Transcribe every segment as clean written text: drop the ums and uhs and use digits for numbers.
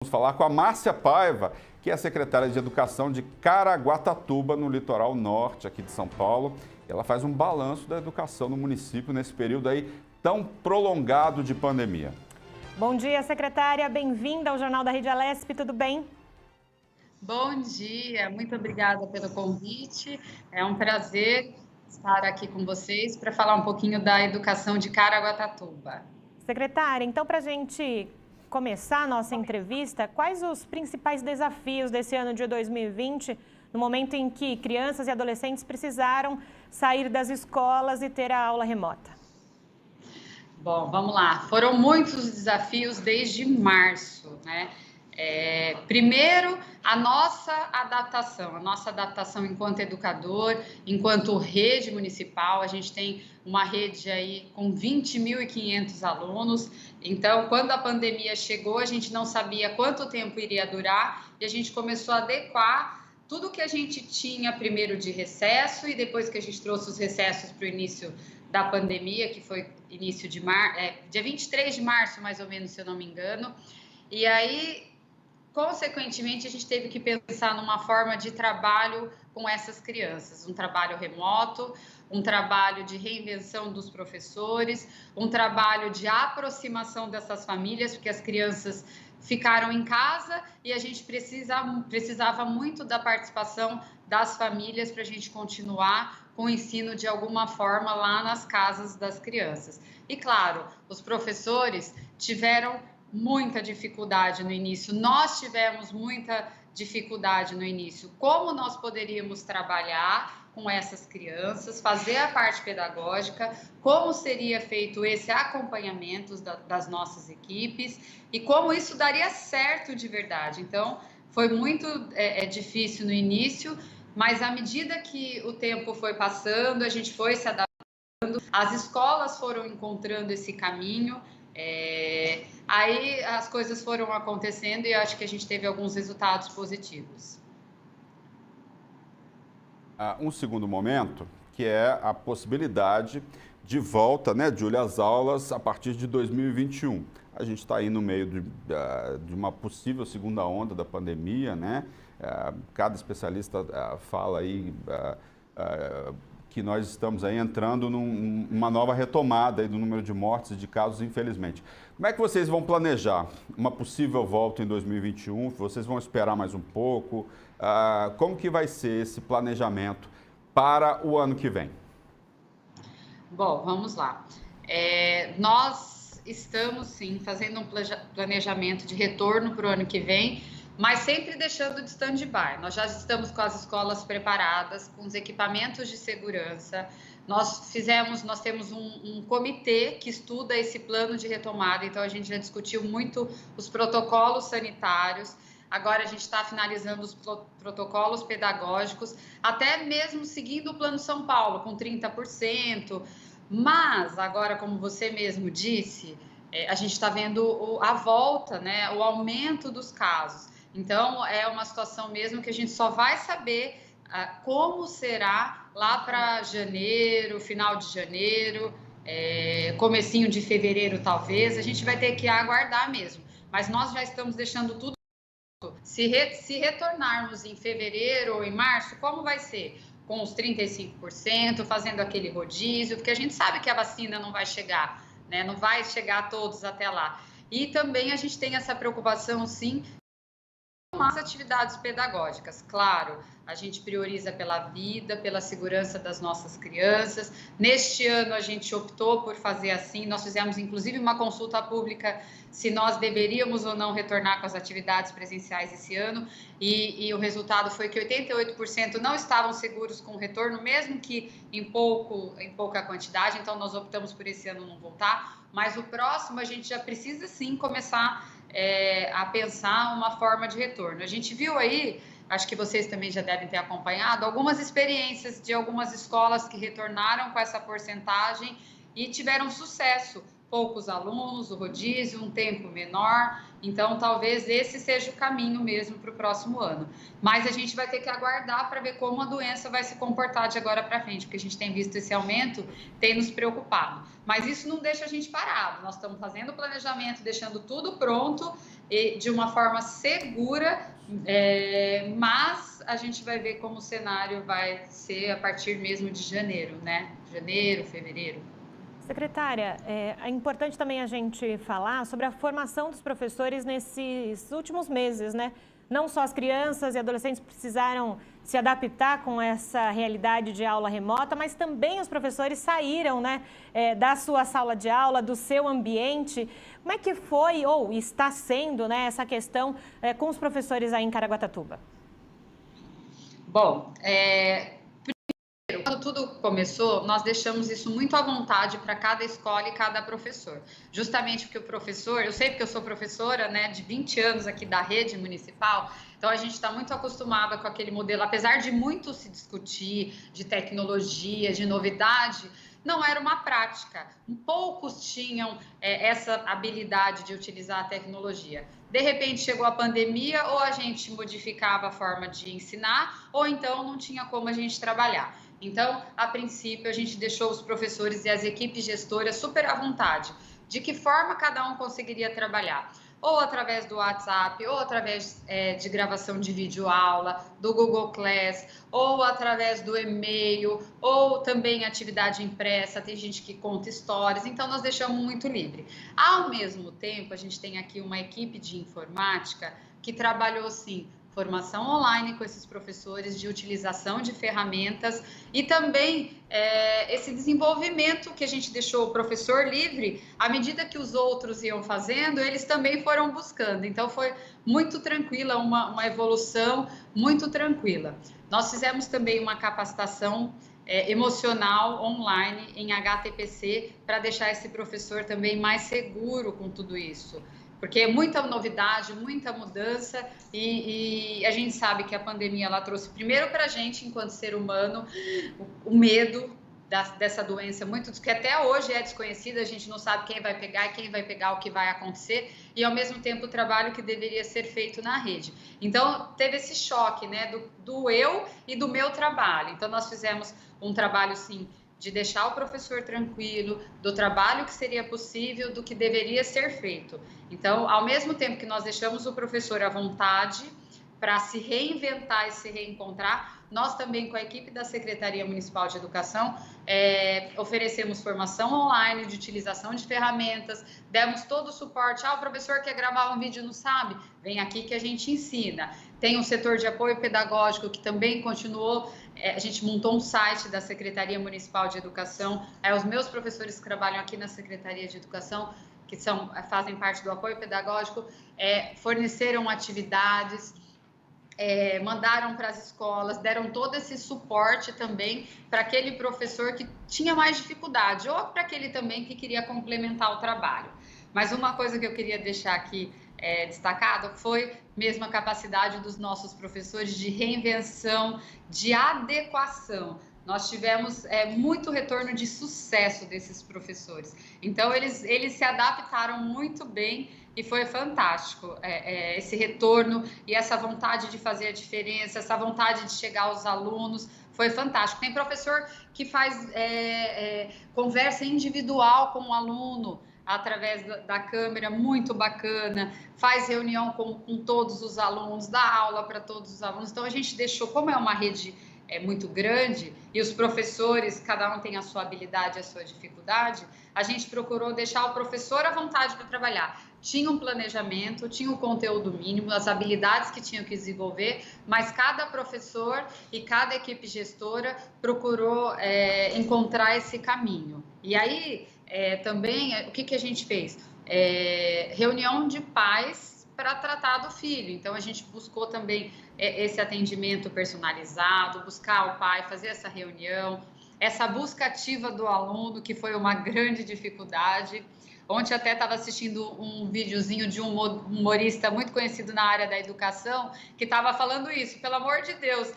Vamos falar com a Márcia Paiva, que é a secretária de Educação de Caraguatatuba, no litoral norte aqui de São Paulo. Ela faz um balanço da educação no município nesse período aí tão prolongado de pandemia. Bom dia, secretária. Bem-vinda ao Jornal da Rede Alesp. Tudo bem? Bom dia, muito obrigada pelo convite. É um prazer estar aqui com vocês para falar um pouquinho da educação de Caraguatatuba. Secretária, então, para a gente começar a nossa entrevista, quais os principais desafios desse ano de 2020, no momento em que crianças e adolescentes precisaram sair das escolas e ter a aula remota? Bom, vamos lá. Foram muitos desafios desde março, né? Primeiro, a nossa adaptação enquanto educador, enquanto rede municipal. A gente tem uma rede aí com 20.500 alunos. Então, quando a pandemia chegou, a gente não sabia quanto tempo iria durar e a gente começou a adequar tudo que a gente tinha primeiro de recesso e depois que a gente trouxe os recessos para o início da pandemia, que foi início de dia 23 de março, mais ou menos, se eu não me engano. E aí, consequentemente, a gente teve que pensar numa forma de trabalho com essas crianças, um trabalho remoto, um trabalho de reinvenção dos professores, um trabalho de aproximação dessas famílias, porque as crianças ficaram em casa e a gente precisava muito da participação das famílias para a gente continuar com o ensino de alguma forma lá nas casas das crianças. E claro, os professores tiveram muita dificuldade no início, nós tivemos muita dificuldade no início. Como nós poderíamos trabalhar com essas crianças, fazer a parte pedagógica, como seria feito esse acompanhamento das nossas equipes e como isso daria certo de verdade. Então, foi muito difícil no início, mas à medida que o tempo foi passando, a gente foi se adaptando, as escolas foram encontrando esse caminho. Aí as coisas foram acontecendo e acho que a gente teve alguns resultados positivos. Um segundo momento, que é a possibilidade de volta, né, Júlia, às aulas a partir de 2021. A gente está aí no meio de uma possível segunda onda da pandemia, né? Cada especialista fala aí que nós estamos aí entrando numa nova retomada aí do número de mortes e de casos, infelizmente. Como é que vocês vão planejar uma possível volta em 2021? Vocês vão esperar mais um pouco? Como que vai ser esse planejamento para o ano que vem? Bom, vamos lá. Nós estamos, sim, fazendo um planejamento de retorno para o ano que vem, mas sempre deixando de stand-by. Nós já estamos com as escolas preparadas, com os equipamentos de segurança. Nós temos um comitê que estuda esse plano de retomada, então a gente já discutiu muito os protocolos sanitários. Agora a gente está finalizando os protocolos pedagógicos, até mesmo seguindo o Plano São Paulo, com 30%. Mas agora, como você mesmo disse, a gente está vendo a volta, né, o aumento dos casos. Então, é uma situação mesmo que a gente só vai saber como será lá para janeiro, final de janeiro, comecinho de fevereiro, talvez. A gente vai ter que aguardar mesmo. Mas nós já estamos deixando tudo. Se retornarmos em fevereiro ou em março, como vai ser? Com os 35%, fazendo aquele rodízio, porque a gente sabe que a vacina não vai chegar, né? Não vai chegar a todos até lá. E também a gente tem essa preocupação, sim, com as atividades pedagógicas. Claro, a gente prioriza pela vida, pela segurança das nossas crianças. Neste ano a gente optou por fazer assim, nós fizemos inclusive uma consulta pública se nós deveríamos ou não retornar com as atividades presenciais esse ano, e o resultado foi que 88% não estavam seguros com o retorno, mesmo que em pouca quantidade. Então nós optamos por esse ano não voltar, mas o próximo a gente já precisa sim começar a pensar uma forma de retorno. A gente viu aí, acho que vocês também já devem ter acompanhado, algumas experiências de algumas escolas que retornaram com essa porcentagem e tiveram sucesso, poucos alunos, o rodízio, um tempo menor. Então, talvez esse seja o caminho mesmo para o próximo ano. Mas a gente vai ter que aguardar para ver como a doença vai se comportar de agora para frente, porque a gente tem visto esse aumento, tem nos preocupado. Mas isso não deixa a gente parado. Nós estamos fazendo o planejamento, deixando tudo pronto e de uma forma segura, mas a gente vai ver como o cenário vai ser a partir mesmo de janeiro, né? Janeiro, fevereiro. Secretária, é importante também a gente falar sobre a formação dos professores nesses últimos meses, né? Não só as crianças e adolescentes precisaram se adaptar com essa realidade de aula remota, mas também os professores saíram, né, da sua sala de aula, do seu ambiente. Como é que foi ou está sendo, né, essa questão com os professores aí em Caraguatatuba? Bom, quando tudo começou, nós deixamos isso muito à vontade para cada escola e cada professor. Justamente porque o professor, eu sei porque eu sou professora, né, de 20 anos aqui da rede municipal, então a gente está muito acostumada com aquele modelo, apesar de muito se discutir de tecnologia, de novidade, não era uma prática. Poucos tinham essa habilidade de utilizar a tecnologia. De repente chegou a pandemia, ou a gente modificava a forma de ensinar, ou então não tinha como a gente trabalhar. Então, a princípio, a gente deixou os professores e as equipes gestoras super à vontade. De que forma cada um conseguiria trabalhar? Ou através do WhatsApp, ou através de gravação de videoaula, do Google Class, ou através do e-mail, ou também atividade impressa, tem gente que conta histórias, então nós deixamos muito livre. Ao mesmo tempo, a gente tem aqui uma equipe de informática que trabalhou, sim, formação online com esses professores de utilização de ferramentas e também esse desenvolvimento que a gente deixou o professor livre, à medida que os outros iam fazendo, eles também foram buscando. Então, foi muito tranquila, uma evolução muito tranquila. Nós fizemos também uma capacitação emocional online em HTPC para deixar esse professor também mais seguro com tudo isso. Porque é muita novidade, muita mudança e a gente sabe que a pandemia ela trouxe primeiro para a gente, enquanto ser humano, o medo dessa doença, que até hoje é desconhecida, a gente não sabe quem vai pegar e quem vai pegar, o que vai acontecer, e ao mesmo tempo o trabalho que deveria ser feito na rede. Então, teve esse choque, né, do eu e do meu trabalho. Então, nós fizemos um trabalho, sim, de deixar o professor tranquilo, do trabalho que seria possível, do que deveria ser feito. Então, ao mesmo tempo que nós deixamos o professor à vontade para se reinventar e se reencontrar, nós também, com a equipe da Secretaria Municipal de Educação, oferecemos formação online de utilização de ferramentas, demos todo o suporte. O professor quer gravar um vídeo e não sabe? Vem aqui que a gente ensina. Tem um setor de apoio pedagógico que também continuou. A gente montou um site da Secretaria Municipal de Educação. Os meus professores que trabalham aqui na Secretaria de Educação, que fazem parte do apoio pedagógico, forneceram atividades, mandaram para as escolas, deram todo esse suporte também para aquele professor que tinha mais dificuldade, ou para aquele também que queria complementar o trabalho. Mas uma coisa que eu queria deixar aqui destacado foi mesmo a capacidade dos nossos professores de reinvenção, de adequação. Nós tivemos muito retorno de sucesso desses professores. Então, eles se adaptaram muito bem e foi fantástico esse retorno e essa vontade de fazer a diferença, essa vontade de chegar aos alunos, foi fantástico. Tem professor que faz conversa individual com o aluno, através da câmera, muito bacana, faz reunião com todos os alunos, dá aula para todos os alunos. Então, a gente deixou, como é uma rede muito grande e os professores, cada um tem a sua habilidade, a sua dificuldade, a gente procurou deixar o professor à vontade para trabalhar. Tinha um planejamento, tinha o conteúdo mínimo, as habilidades que tinham que desenvolver, mas cada professor e cada equipe gestora procurou encontrar esse caminho. E aí, também, o que a gente fez? Reunião de pais para tratar do filho. Então, a gente buscou também esse atendimento personalizado, buscar o pai, fazer essa reunião, essa busca ativa do aluno, que foi uma grande dificuldade. Ontem até estava assistindo um videozinho de um humorista muito conhecido na área da educação, que estava falando isso, pelo amor de Deus,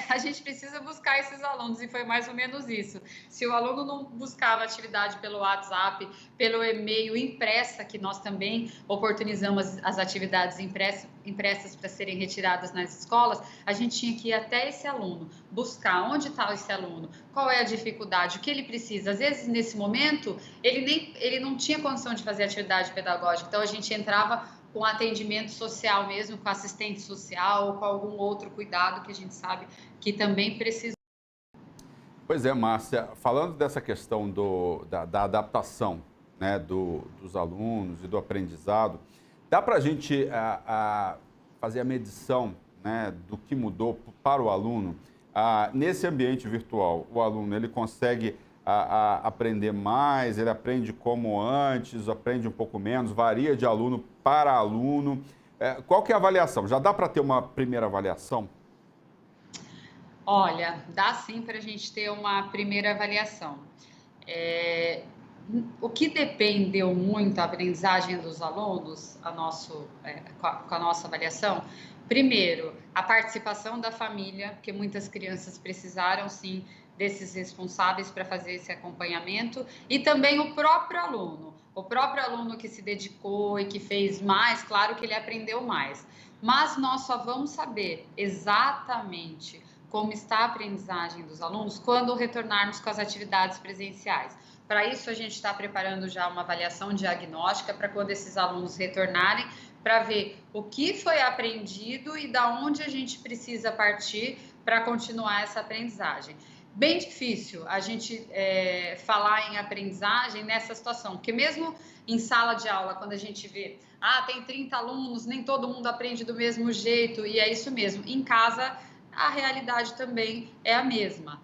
a gente precisa buscar esses alunos, e foi mais ou menos isso. Se o aluno não buscava atividade pelo WhatsApp, pelo e-mail impressa, que nós também oportunizamos as atividades impressas para serem retiradas nas escolas, a gente tinha que ir até esse aluno, buscar onde está esse aluno, qual é a dificuldade, o que ele precisa. Às vezes, nesse momento, ele não tinha condição de fazer atividade pedagógica, então a gente entrava com atendimento social mesmo, com assistente social, ou com algum outro cuidado que a gente sabe que também precisa. Pois é, Márcia, falando dessa questão da adaptação, né, dos alunos e do aprendizado, dá para a gente fazer a medição, né, do que mudou para o aluno? Nesse ambiente virtual, o aluno ele consegue aprender mais, ele aprende como antes, aprende um pouco menos, varia de aluno para aluno. Qual que é a avaliação? Já dá para ter uma primeira avaliação? Olha, dá sim para a gente ter uma primeira avaliação. O que dependeu muito a aprendizagem dos alunos, com a nossa avaliação, primeiro, a participação da família, porque muitas crianças precisaram sim desses responsáveis para fazer esse acompanhamento, e também o próprio aluno que se dedicou e que fez mais, claro que ele aprendeu mais, mas nós só vamos saber exatamente como está a aprendizagem dos alunos quando retornarmos com as atividades presenciais. Para isso, a gente está preparando já uma avaliação diagnóstica para quando esses alunos retornarem, para ver o que foi aprendido e da onde a gente precisa partir para continuar essa aprendizagem. Bem difícil a gente falar em aprendizagem nessa situação, porque mesmo em sala de aula, quando a gente vê, tem 30 alunos, nem todo mundo aprende do mesmo jeito, e é isso mesmo. Em casa, a realidade também é a mesma.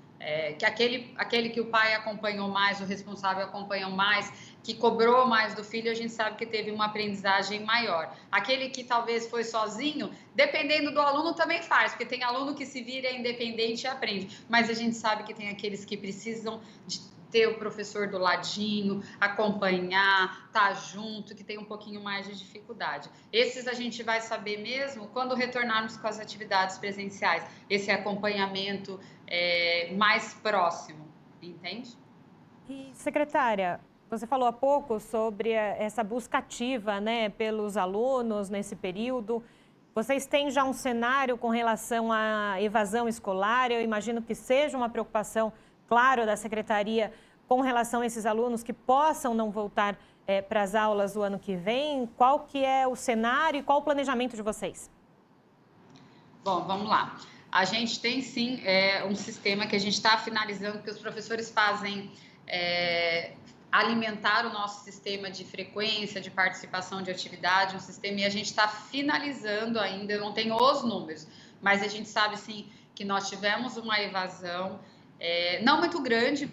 Que aquele que o pai acompanhou mais, o responsável acompanhou mais, que cobrou mais do filho, a gente sabe que teve uma aprendizagem maior. Aquele que talvez foi sozinho, dependendo do aluno também faz, porque tem aluno que se vira independente e aprende, mas a gente sabe que tem aqueles que precisam de ter o professor do ladinho, acompanhar, estar junto, que tem um pouquinho mais de dificuldade. Esses a gente vai saber mesmo quando retornarmos com as atividades presenciais, esse acompanhamento mais próximo, entende? E, secretária, você falou há pouco sobre essa busca ativa, né, pelos alunos nesse período. Vocês têm já um cenário com relação à evasão escolar? Eu imagino que seja uma preocupação, claro, da secretaria com relação a esses alunos que possam não voltar para as aulas do ano que vem. Qual que é o cenário e qual o planejamento de vocês? Bom, vamos lá. A gente tem sim um sistema que a gente está finalizando, que os professores fazem alimentar o nosso sistema de frequência, de participação de atividade, um sistema, e a gente está finalizando ainda, eu não tenho os números, mas a gente sabe sim que nós tivemos uma evasão, não muito grande,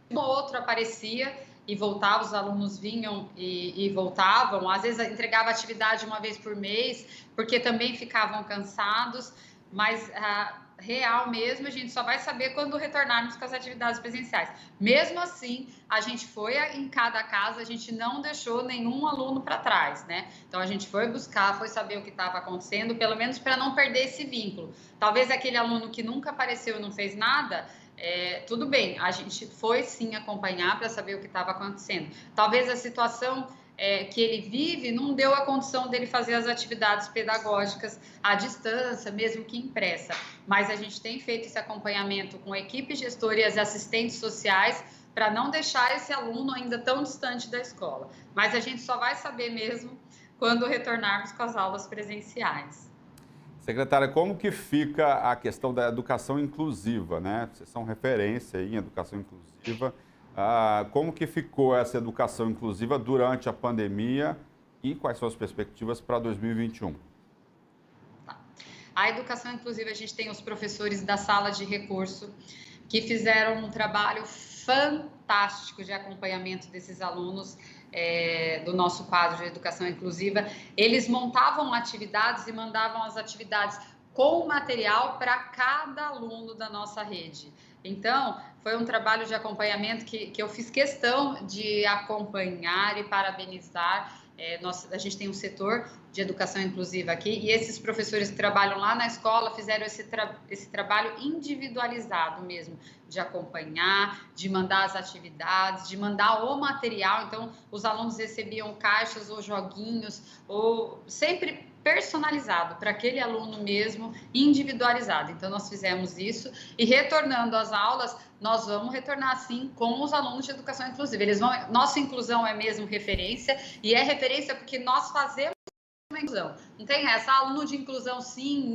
um ou outro aparecia e voltava, os alunos vinham e voltavam, às vezes entregava atividade uma vez por mês, porque também ficavam cansados, mas real mesmo, a gente só vai saber quando retornarmos com as atividades presenciais. Mesmo assim, a gente foi em cada casa, a gente não deixou nenhum aluno para trás, né? Então, a gente foi buscar, foi saber o que estava acontecendo, pelo menos para não perder esse vínculo. Talvez aquele aluno que nunca apareceu e não fez nada, tudo bem, a gente foi sim acompanhar para saber o que estava acontecendo. Talvez a situação que ele vive não deu a condição dele fazer as atividades pedagógicas à distância, mesmo que impressa. Mas a gente tem feito esse acompanhamento com a equipe gestora e as assistentes sociais para não deixar esse aluno ainda tão distante da escola. Mas a gente só vai saber mesmo quando retornarmos com as aulas presenciais. Secretária, como que fica a questão da educação inclusiva, né? Vocês são referência em educação inclusiva. Como que ficou essa educação inclusiva durante a pandemia e quais são as perspectivas para 2021? A educação inclusiva, a gente tem os professores da sala de recurso que fizeram um trabalho fantástico de acompanhamento desses alunos do nosso quadro de educação inclusiva. Eles montavam atividades e mandavam as atividades com material para cada aluno da nossa rede. Então, foi um trabalho de acompanhamento que eu fiz questão de acompanhar e parabenizar. A gente tem um setor de educação inclusiva aqui e esses professores que trabalham lá na escola fizeram esse trabalho individualizado mesmo, de acompanhar, de mandar as atividades, de mandar o material. Então, os alunos recebiam caixas ou joguinhos, ou sempre personalizado para aquele aluno mesmo, individualizado. Então, nós fizemos isso e retornando às aulas, nós vamos retornar sim com os alunos de educação inclusiva. Nossa inclusão é mesmo referência e é referência porque nós fazemos uma inclusão. Não tem essa, aluno de inclusão sim,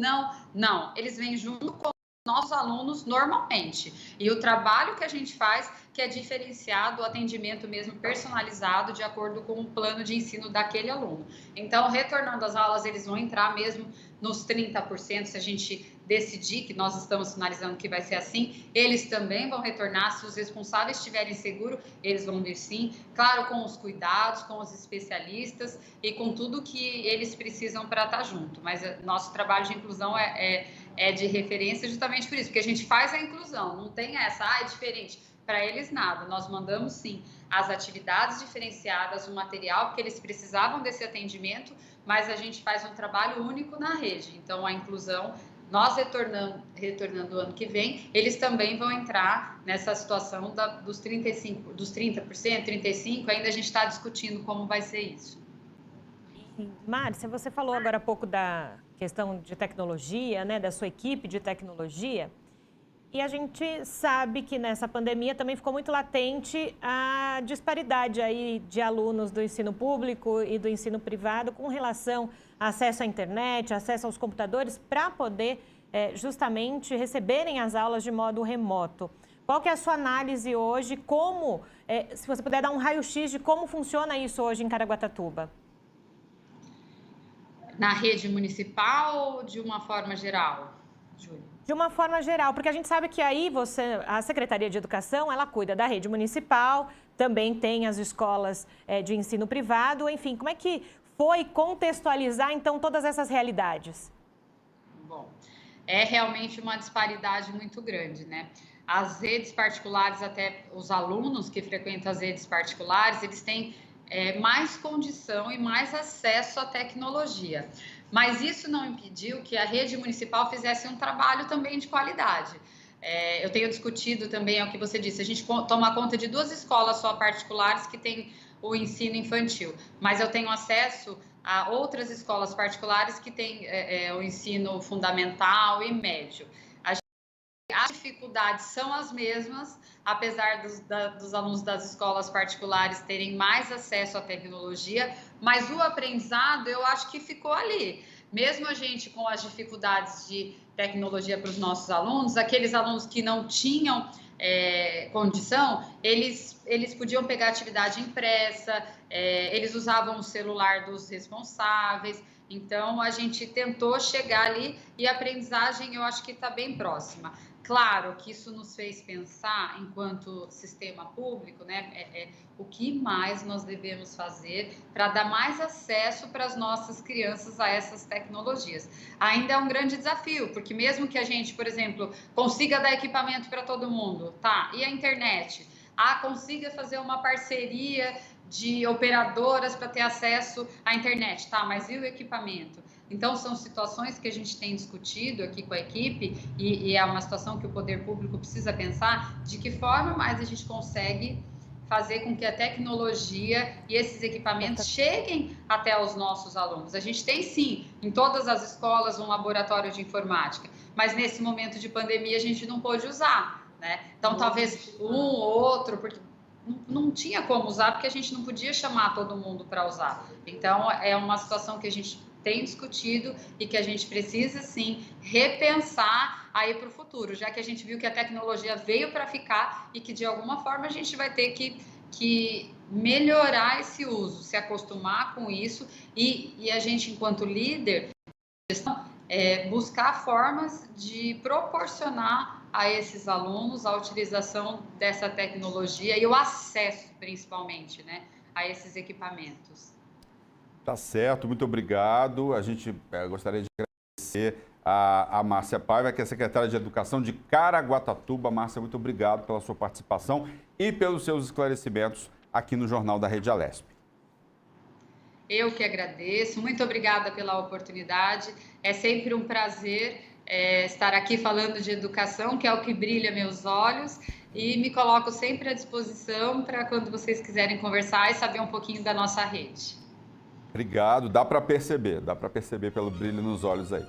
não. Eles vêm junto com nossos alunos normalmente. E o trabalho que a gente faz, que é diferenciado, o atendimento mesmo personalizado de acordo com o plano de ensino daquele aluno. Então, retornando às aulas, eles vão entrar mesmo nos 30%, se a gente decidir, que nós estamos sinalizando que vai ser assim, eles também vão retornar, se os responsáveis estiverem seguros, eles vão vir sim, claro, com os cuidados, com os especialistas e com tudo que eles precisam para estar junto, mas nosso trabalho de inclusão é de referência justamente por isso, porque a gente faz a inclusão, não tem essa, é diferente, para eles nada, nós mandamos sim as atividades diferenciadas, o material, porque eles precisavam desse atendimento, mas a gente faz um trabalho único na rede, então a inclusão, nós retornando o ano que vem, eles também vão entrar nessa situação dos 30%, 35%, ainda a gente está discutindo como vai ser isso. Márcia, você falou agora há pouco da questão de tecnologia, né, da sua equipe de tecnologia, e a gente sabe que nessa pandemia também ficou muito latente a disparidade aí de alunos do ensino público e do ensino privado com relação a acesso à internet, acesso aos computadores, para poder justamente receberem as aulas de modo remoto. Qual que é a sua análise hoje? Como, se você puder dar um raio-x de como funciona isso hoje em Caraguatatuba? Na rede municipal ou de uma forma geral, Júlia? De uma forma geral, porque a gente sabe que aí a Secretaria de Educação, ela cuida da rede municipal, também tem as escolas de ensino privado, enfim, como é que foi contextualizar, então, todas essas realidades? Bom, é realmente uma disparidade muito grande, né? As redes particulares, até os alunos que frequentam as redes particulares, eles têm mais condição e mais acesso à tecnologia. Mas isso não impediu que a rede municipal fizesse um trabalho também de qualidade. Eu tenho discutido também, é o que você disse, a gente toma conta de 2 escolas só particulares que têm o ensino infantil, mas eu tenho acesso a outras escolas particulares que têm o ensino fundamental e médio. As dificuldades são as mesmas, apesar dos alunos das escolas particulares terem mais acesso à tecnologia, mas o aprendizado eu acho que ficou ali. Mesmo a gente com as dificuldades de tecnologia para os nossos alunos, aqueles alunos que não tinham condição, eles podiam pegar atividade impressa, eles usavam o celular dos responsáveis. Então, a gente tentou chegar ali e a aprendizagem eu acho que está bem próxima. Claro que isso nos fez pensar, enquanto sistema público, né, o que mais nós devemos fazer para dar mais acesso para as nossas crianças a essas tecnologias. Ainda é um grande desafio, porque mesmo que a gente, por exemplo, consiga dar equipamento para todo mundo, tá? E a internet? Consiga fazer uma parceria de operadoras para ter acesso à internet, tá? Mas e o equipamento? Então, são situações que a gente tem discutido aqui com a equipe e é uma situação que o poder público precisa pensar de que forma mais a gente consegue fazer com que a tecnologia e esses equipamentos cheguem até os nossos alunos. A gente tem, sim, em todas as escolas um laboratório de informática, mas nesse momento de pandemia a gente não pôde usar, né? Então, talvez um ou outro, porque não tinha como usar, porque a gente não podia chamar todo mundo para usar. Então, é uma situação que a gente tem discutido e que a gente precisa, sim, repensar aí para o futuro, já que a gente viu que a tecnologia veio para ficar e que, de alguma forma, a gente vai ter que melhorar esse uso, se acostumar com isso e a gente, enquanto líder, buscar formas de proporcionar a esses alunos a utilização dessa tecnologia e o acesso, principalmente, né, a esses equipamentos. Tá certo, muito obrigado. A gente gostaria de agradecer a Márcia Paiva, que é secretária de Educação de Caraguatatuba. Márcia, muito obrigado pela sua participação e pelos seus esclarecimentos aqui no Jornal da Rede Alesp. Eu que agradeço, muito obrigada pela oportunidade. É sempre um prazer estar aqui falando de educação, que é o que brilha meus olhos, e me coloco sempre à disposição para quando vocês quiserem conversar e saber um pouquinho da nossa rede. Obrigado, dá para perceber pelo brilho nos olhos aí.